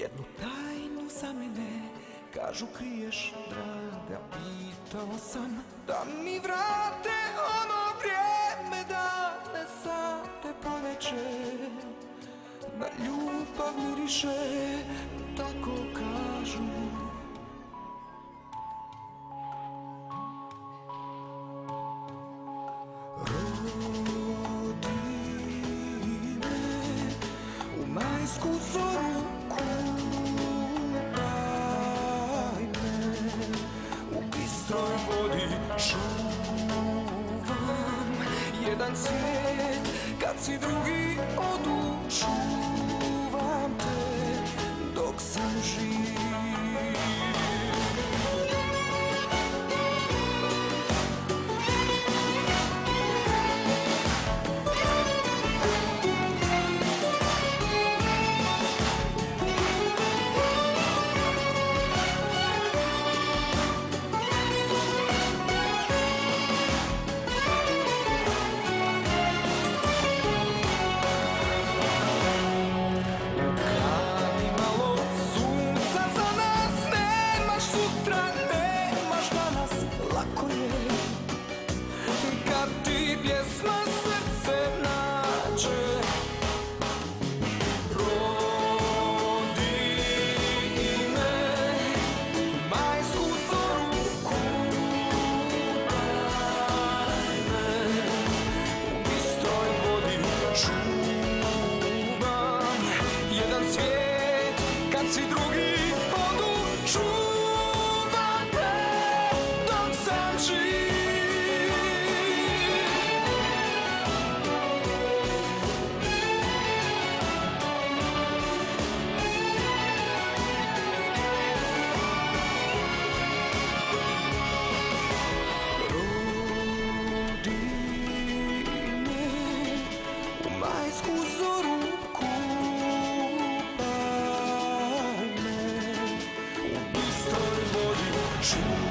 jednu tajnu za mene. Kažu kriješ, draga, pitao sam da mi vrate ono vrijeme, dane sate poveče, da ljubav miriše, tako kažu. Rodi me u majsku zoru, kupaj me u bistroj vodi, čuvam jedan cvijet kad si drugi odu, čuvam te dok sam živ. Si drugi odu, čuvam te dok sam živ. Rodi me u majsku zoru, true.